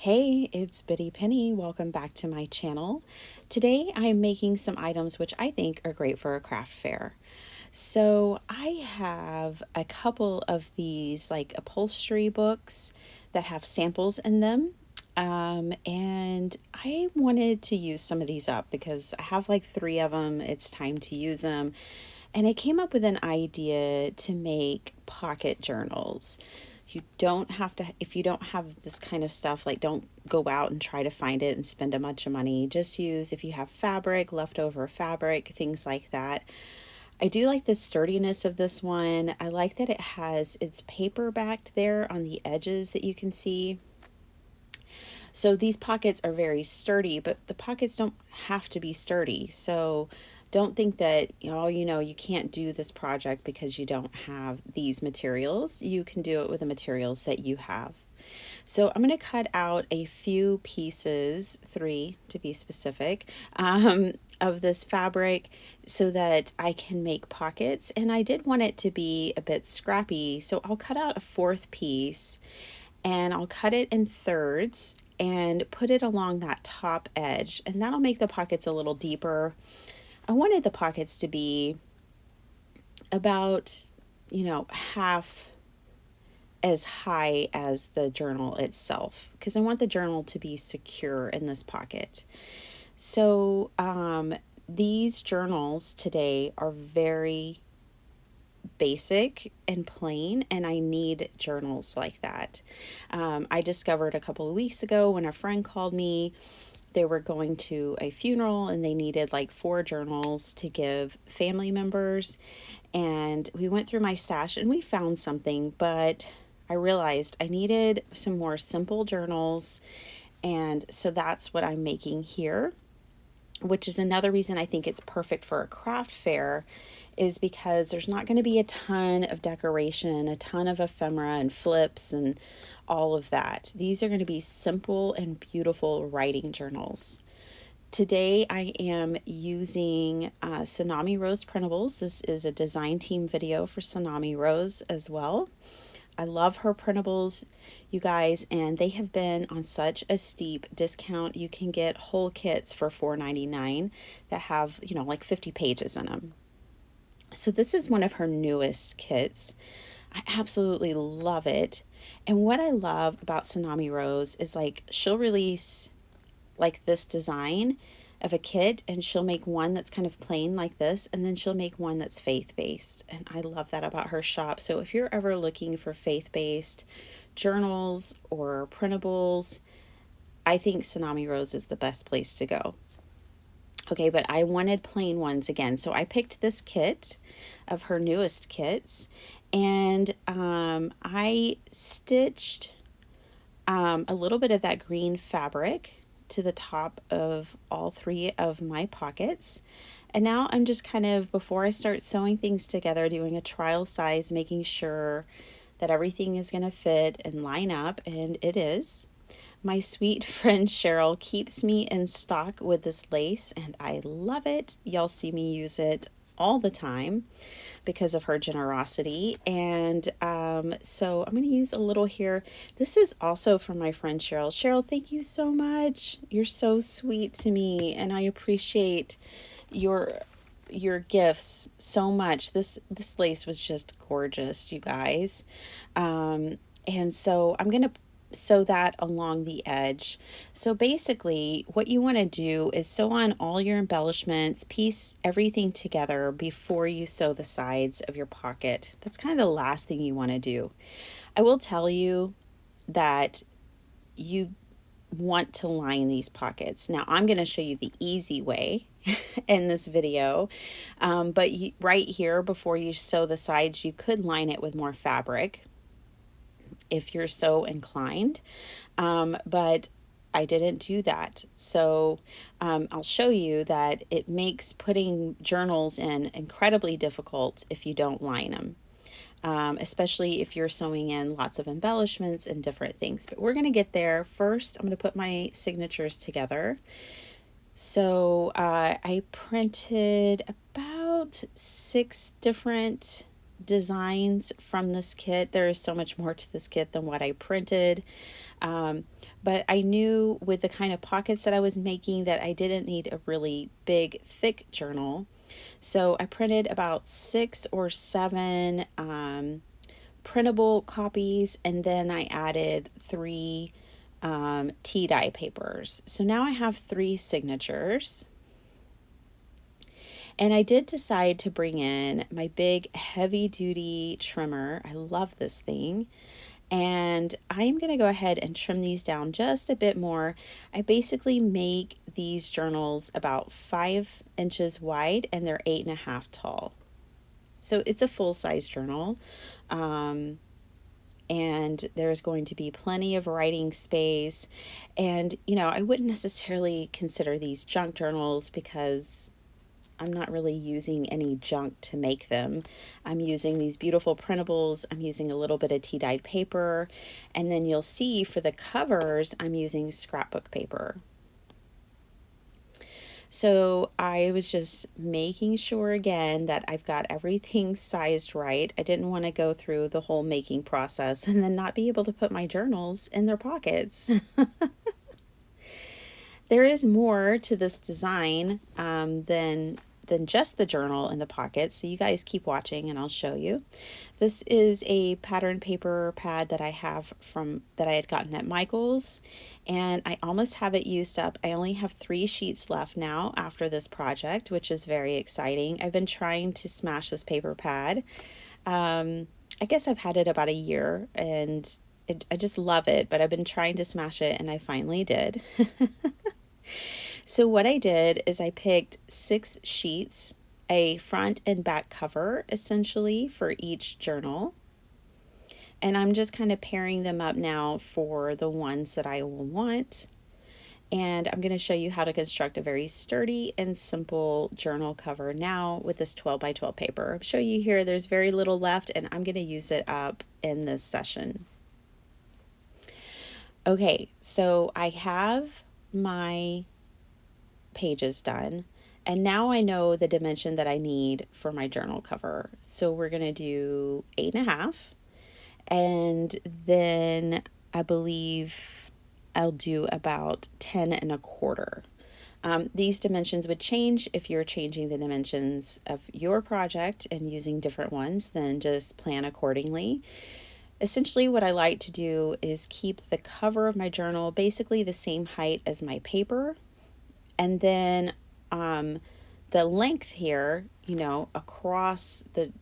Hey, it's Biddy Penny. Welcome back to my channel. Today I'm making some items which I think are great for a craft fair. So I have a couple of these like upholstery books that have samples in them. And I wanted to use some of these up because I have like three of them. It's time to use them. And I came up with an idea to make pocket journals. You don't have to, if you don't have this kind of stuff, like don't go out and try to find it and spend a bunch of money. Just use, if you have fabric, leftover fabric, things like that. I do like the sturdiness of this one. I like that it has its paper backed there on the edges that you can see. So these pockets are very sturdy, but the pockets don't have to be sturdy. So don't think that, you can't do this project because you don't have these materials. You can do it with the materials that you have. So I'm going to cut out a few pieces, three to be specific, of this fabric so that I can make pockets. And I did want it to be a bit scrappy, so I'll cut out a fourth piece and I'll cut it in thirds and put it along that top edge, and that'll make the pockets a little deeper. I wanted the pockets to be about, half as high as the journal itself because I want the journal to be secure in this pocket. So these journals today are very basic and plain, and I need journals like that. I discovered a couple of weeks ago when a friend called me. They were going to a funeral and they needed like 4 journals to give family members. And we went through my stash and we found something, but I realized I needed some more simple journals. And so that's what I'm making here, which is another reason I think it's perfect for a craft fair, is because there's not going to be a ton of decoration, a ton of ephemera and flips and all of that. These are going to be simple and beautiful writing journals. Today I am using Tsunami Rose printables. This is a design team video for Tsunami Rose as well. I love her printables, you guys, and they have been on such a steep discount. You can get whole kits for $4.99 that have, like 50 pages in them. So this is one of her newest kits. I absolutely love it. And what I love about Tsunami Rose is like she'll release like this design of a kit and she'll make one that's kind of plain like this, and then she'll make one that's faith-based, and I love that about her shop. So if you're ever looking for faith-based journals or printables, I think Tsunami Rose is the best place to go. Okay, but I wanted plain ones again, so I picked this kit of her newest kits, and I stitched a little bit of that green fabric to the top of all 3 of my pockets. And now I'm just kind of, before I start sewing things together, doing a trial size, making sure that everything is going to fit and line up, and it is. My sweet friend Cheryl keeps me in stock with this lace, and I love it. Y'all see me use it all the time because of her generosity. And so I'm going to use a little here. This is also from my friend Cheryl. Cheryl, thank you so much. You're so sweet to me, and I appreciate your gifts so much. This lace was just gorgeous, you guys. And so I'm going to sew that along the edge. So basically what you want to do is sew on all your embellishments, piece everything together before you sew the sides of your pocket. That's kind of the last thing you want to do. I will tell you that you want to line these pockets. Now I'm going to show you the easy way in this video, but right here before you sew the sides, you could line it with more fabric if you're so inclined, but I didn't do that. So I'll show you that it makes putting journals in incredibly difficult if you don't line them, especially if you're sewing in lots of embellishments and different things. But we're going to get there. First, I'm going to put my signatures together. So I printed about 6 different designs from this kit. There is so much more to this kit than what I printed. But I knew with the kind of pockets that I was making that I didn't need a really big, thick journal. So I printed about 6 or 7 printable copies, and then I added 3 tea dye papers. So now I have 3 signatures. And I did decide to bring in my big heavy duty trimmer. I love this thing. And I'm going to go ahead and trim these down just a bit more. I basically make these journals about 5 inches wide and they're 8.5 tall. So it's a full size journal. And there's going to be plenty of writing space. And, I wouldn't necessarily consider these junk journals because I'm not really using any junk to make them. I'm using these beautiful printables. I'm using a little bit of tea-dyed paper. And then you'll see for the covers, I'm using scrapbook paper. So I was just making sure again that I've got everything sized right. I didn't want to go through the whole making process and then not be able to put my journals in their pockets. There is more to this design than just the journal in the pocket. So you guys keep watching and I'll show you. This is a pattern paper pad that I have that I had gotten at Michael's, and I almost have it used up. I only have 3 sheets left now after this project, which is very exciting. I've been trying to smash this paper pad. I guess I've had it about a year and I just love it, but I've been trying to smash it and I finally did. So what I did is I picked 6 sheets, a front and back cover essentially for each journal. And I'm just kind of pairing them up now for the ones that I will want. And I'm going to show you how to construct a very sturdy and simple journal cover now with this 12 by 12 paper. I'll show you here there's very little left and I'm going to use it up in this session. Okay, so I have my pages done, and now I know the dimension that I need for my journal cover. So we're going to do 8.5, and then I believe I'll do about 10.25. These dimensions would change if you're changing the dimensions of your project and using different ones, then just plan accordingly. Essentially, what I like to do is keep the cover of my journal basically the same height as my paper. And then the length here, across the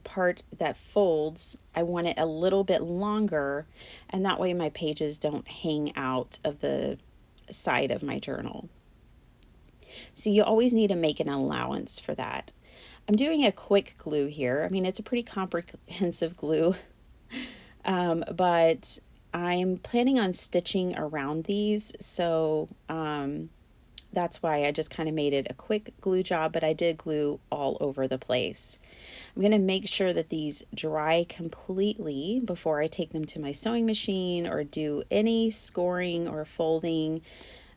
part that folds, I want it a little bit longer, and that way my pages don't hang out of the side of my journal. So you always need to make an allowance for that. I'm doing a quick glue here. I mean, it's a pretty comprehensive glue, but I'm planning on stitching around these, so that's why I just kind of made it a quick glue job, but I did glue all over the place. I'm going to make sure that these dry completely before I take them to my sewing machine or do any scoring or folding.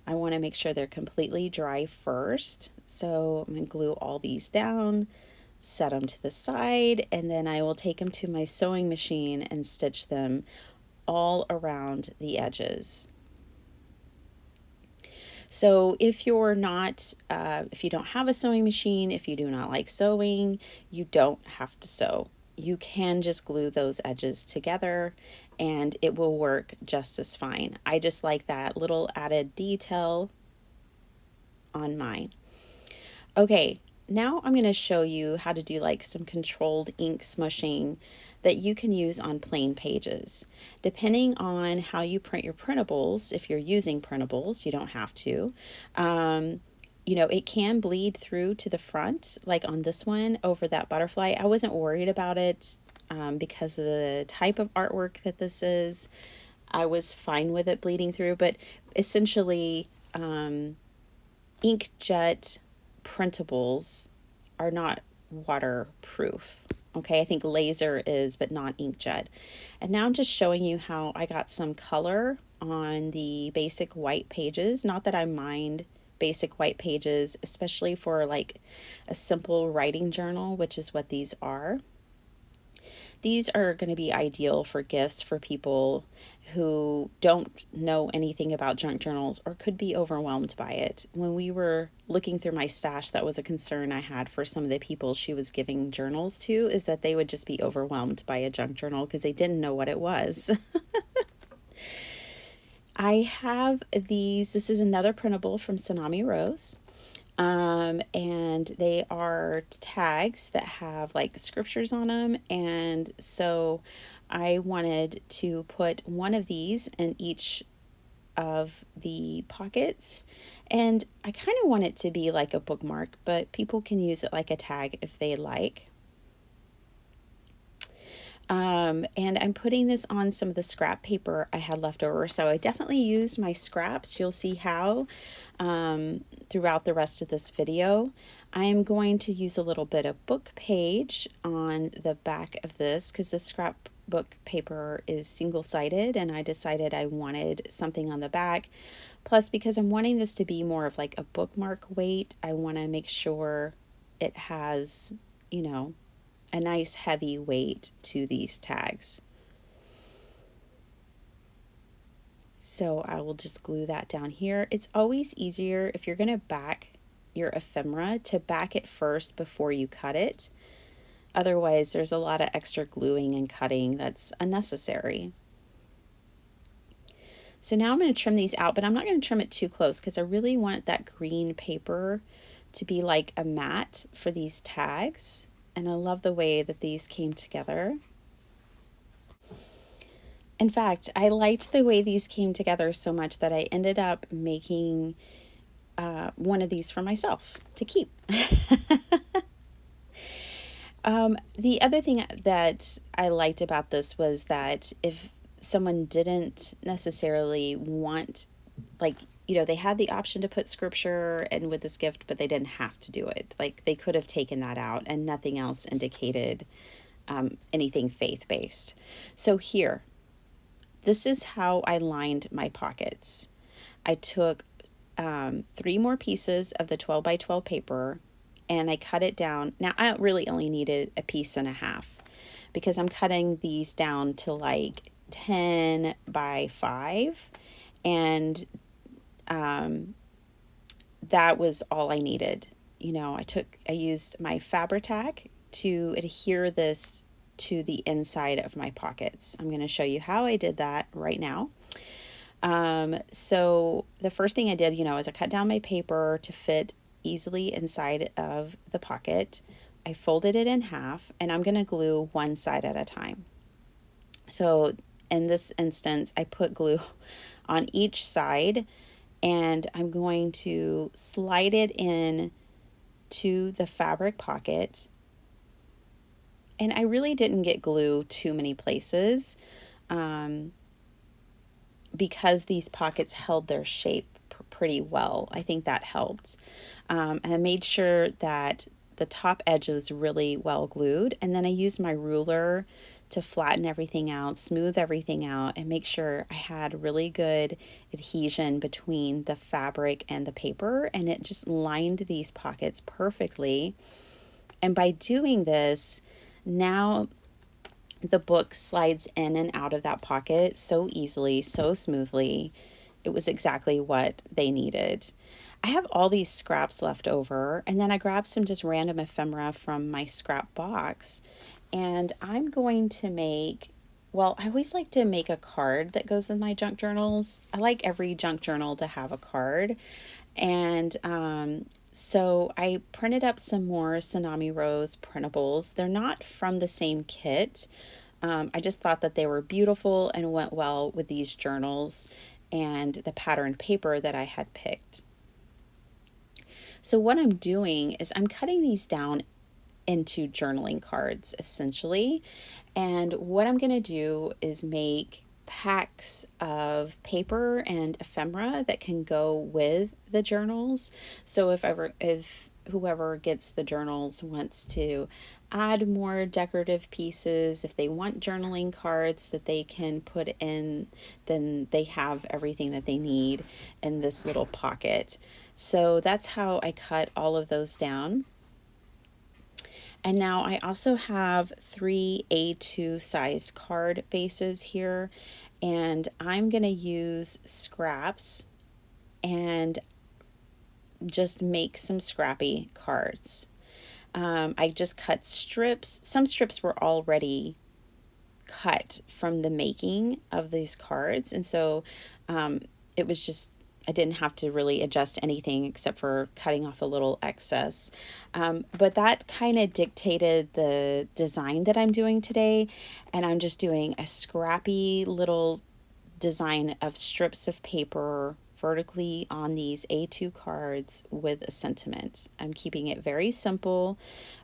I want to make sure they're completely dry first. So I'm going to glue all these down, set them to the side, and then I will take them to my sewing machine and stitch them all around the edges. So if you're not, if you don't have a sewing machine, if you do not like sewing, you don't have to sew. You can just glue those edges together and it will work just as fine. I just like that little added detail on mine. Okay, now I'm going to show you how to do like some controlled ink smushing that you can use on plain pages. Depending on how you print your printables, if you're using printables, you don't have to. It can bleed through to the front, like on this one over that butterfly. I wasn't worried about it because of the type of artwork that this is. I was fine with it bleeding through, but essentially inkjet printables are not waterproof. Okay, I think laser is, but not inkjet. And now I'm just showing you how I got some color on the basic white pages. Not that I mind basic white pages, especially for like a simple writing journal, which is what these are. These are going to be ideal for gifts for people who don't know anything about junk journals or could be overwhelmed by it. When we were looking through my stash, that was a concern I had for some of the people she was giving journals to, is that they would just be overwhelmed by a junk journal because they didn't know what it was. I have these. This is another printable from Tsunami Rose. And they are tags that have like scriptures on them. And so I wanted to put one of these in each of the pockets. And I kind of want it to be like a bookmark, but people can use it like a tag if they like. And I'm putting this on some of the scrap paper I had left over. So I definitely used my scraps. You'll see how throughout the rest of this video. I am going to use a little bit of book page on the back of this because the scrapbook paper is single-sided, and I decided I wanted something on the back. Plus, because I'm wanting this to be more of like a bookmark weight, I want to make sure it has, you know, a nice heavy weight to these tags. So I will just glue that down here. It's always easier if you're going to back your ephemera to back it first before you cut it. Otherwise, there's a lot of extra gluing and cutting that's unnecessary. So now I'm going to trim these out, but I'm not going to trim it too close because I really want that green paper to be like a mat for these tags. And I love the way that these came together. In fact, I liked the way these came together so much that I ended up making one of these for myself to keep. The other thing that I liked about this was that if someone didn't necessarily want, like, you know, they had the option to put scripture in with this gift, but they didn't have to do it. Like, they could have taken that out and nothing else indicated anything faith-based. So here, this is how I lined my pockets. I took 3 more pieces of the 12 by 12 paper and I cut it down. Now, I really only needed a piece and a half because I'm cutting these down to like 10 by 5, and that was all I needed. You know, I used my Fabri-Tac to adhere this to the inside of my pockets. I'm going to show you how I did that right now. So the first thing I did, you know, is I cut down my paper to fit easily inside of the pocket. I folded it in half, and I'm going to glue one side at a time. So in this instance, I put glue on each side, and I'm going to slide it in to the fabric pocket. And I really didn't get glue too many places because these pockets held their shape pretty well. I think that helped. And I made sure that the top edge was really well glued, and then I used my ruler to flatten everything out, smooth everything out, and make sure I had really good adhesion between the fabric and the paper, and it just lined these pockets perfectly. And by doing this, now the book slides in and out of that pocket so easily, so smoothly. It was exactly what they needed. I have all these scraps left over, and then I grabbed some just random ephemera from my scrap box, and I'm going to make, well, I always like to make a card that goes in my junk journals. I like every junk journal to have a card, and so I printed up some more Tsunami Rose printables. They're not from the same kit. I just thought that they were beautiful and went well with these journals and the patterned paper that I had picked. So what I'm doing is I'm cutting these down into journaling cards, essentially. And what I'm going to do is make packs of paper and ephemera that can go with the journals. So if whoever gets the journals wants to add more decorative pieces, if they want journaling cards that they can put in, then they have everything that they need in this little pocket. So that's how I cut all of those down. And now I also have 3 A2 size card bases here, and I'm going to use scraps and just make some scrappy cards. I just cut strips. Some strips were already cut from the making of these cards, and so it was just, I didn't have to really adjust anything except for cutting off a little excess. But that kind of dictated the design that I'm doing today, and I'm just doing a scrappy little design of strips of paper vertically on these A2 cards with a sentiment. I'm keeping it very simple,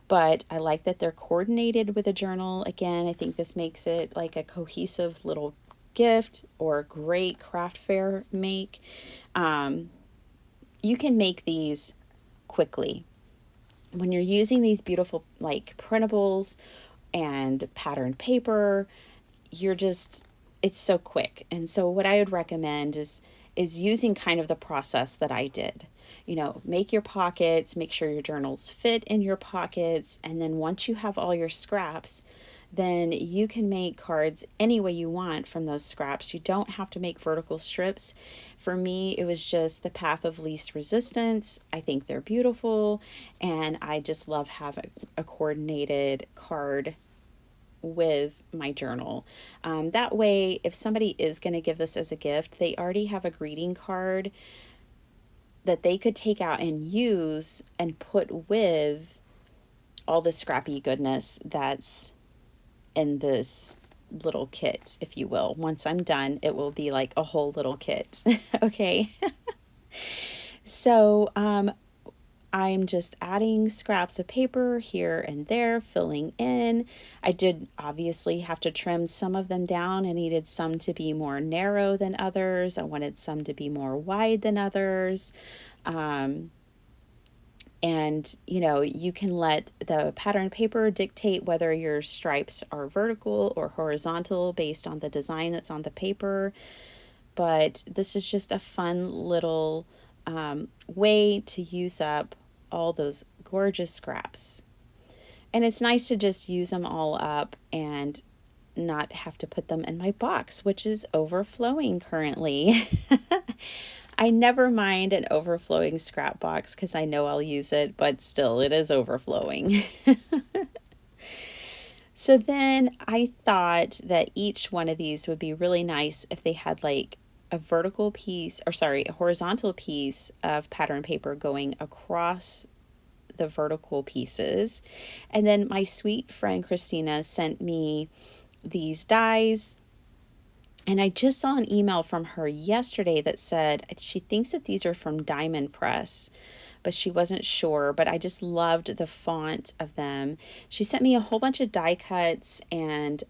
but I like that they're coordinated with a journal. Again, I think this makes it like a cohesive little gift or a great craft fair make. You can make these quickly. When you're using these beautiful like printables and patterned paper, you're just, it's so quick. And so what I would recommend is using kind of the process that I did. You know, make your pockets, make sure your journals fit in your pockets, and then once you have all your scraps, then you can make cards any way you want from those scraps. You don't have to make vertical strips. For me, it was just the path of least resistance. I think they're beautiful, and I just love having a coordinated card with my journal. That way, if somebody is going to give this as a gift, they already have a greeting card that they could take out and use and put with all the scrappy goodness that's in this little kit, if you will. Once I'm done, it will be like a whole little kit. Okay. So, I'm just adding scraps of paper here and there, filling in. I did obviously have to trim some of them down. I needed some to be more narrow than others. I wanted some to be more wide than others. And, you know, you can let the pattern paper dictate whether your stripes are vertical or horizontal based on the design that's on the paper. But this is just a fun little way to use up all those gorgeous scraps. And it's nice to just use them all up and not have to put them in my box, which is overflowing currently. I never mind an overflowing scrap box because I know I'll use it, but still it is overflowing. So then I thought that each one of these would be really nice if they had like a vertical piece, or sorry, a horizontal piece of pattern paper going across the vertical pieces. And then my sweet friend Christina sent me these dies, and I just saw an email from her yesterday that said she thinks that these are from Diamond Press, but she wasn't sure. But I just loved the font of them. She sent me a whole bunch of die cuts, and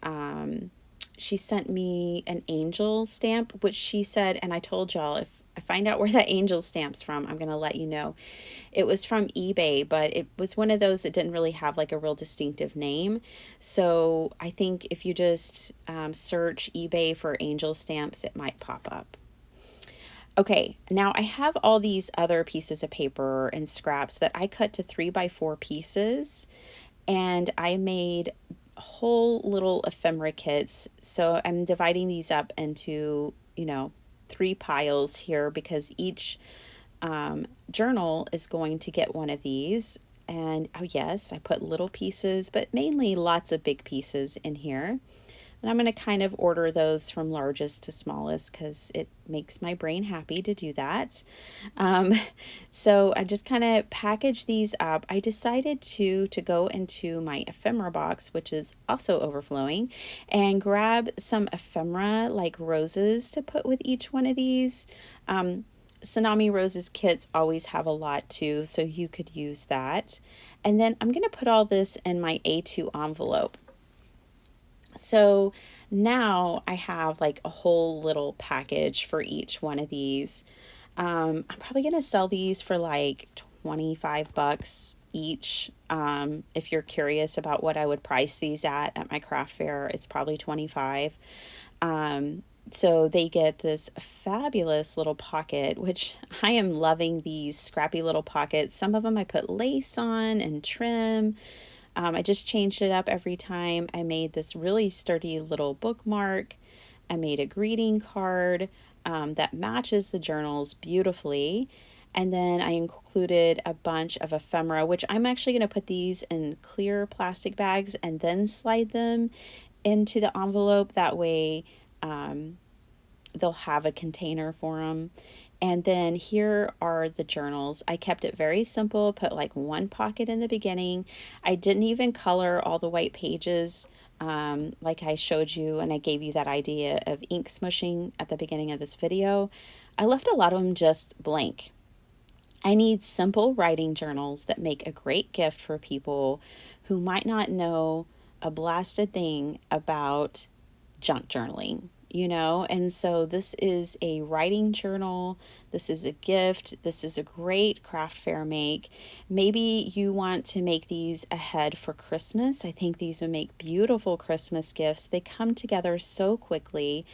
she sent me an angel stamp, which she said, and I told y'all if I find out where that angel stamp's from, I'm going to let you know. It was from eBay, but it was one of those that didn't really have like a real distinctive name. So I think if you just search eBay for angel stamps, it might pop up. Okay, now I have all these other pieces of paper and scraps that I cut to 3x4 pieces, and I made whole little ephemera kits. So I'm dividing these up into, you know, 3 piles here because each journal is going to get one of these. And oh yes, I put little pieces, but mainly lots of big pieces in here. And I'm going to kind of order those from largest to smallest because it makes my brain happy to do that. So I just kind of package these up. I decided to go into my ephemera box, which is also overflowing, and grab some ephemera like roses to put with each one of these. Tsunami Roses kits always have a lot too, so you could use that. And then I'm going to put all this in my A2 envelope. So now I have like a whole little package for each one of these. I'm probably going to sell these for like $25 each. If you're curious about what I would price these at my craft fair, it's probably 25. So they get this fabulous little pocket, which I am loving these scrappy little pockets. Some of them I put lace on and trim. I just changed it up every time. I made this really sturdy little bookmark. I made a greeting card that matches the journals beautifully. And then I included a bunch of ephemera, which I'm actually going to put these in clear plastic bags and then slide them into the envelope. That way they'll have a container for them. And then here are the journals. I kept it very simple, put like one pocket in the beginning. I didn't even color all the white pages like I showed you, and I gave you that idea of ink smushing at the beginning of this video. I left a lot of them just blank. I need simple writing journals that make a great gift for people who might not know a blasted thing about junk journaling, you know? And so this is a writing journal. This is a gift. This is a great craft fair make. Maybe you want to make these ahead for Christmas. I think these would make beautiful Christmas gifts. They come together so quickly.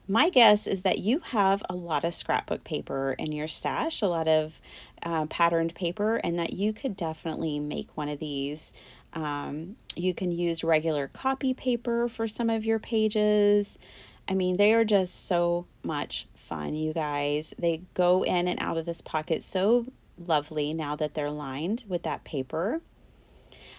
My guess is that you have a lot of scrapbook paper in your stash, a lot of patterned paper, and that you could definitely make one of these. You can use regular copy paper for some of your pages. I mean, they are just so much fun, you guys. They go in and out of this pocket so lovely now that they're lined with that paper.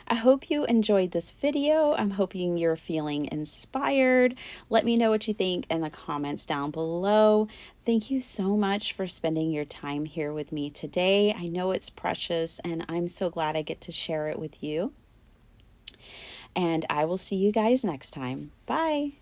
I hope you enjoyed this video. I'm hoping you're feeling inspired. Let me know what you think in the comments down below. Thank you so much for spending your time here with me today. I know it's precious, and I'm so glad I get to share it with you. And I will see you guys next time. Bye.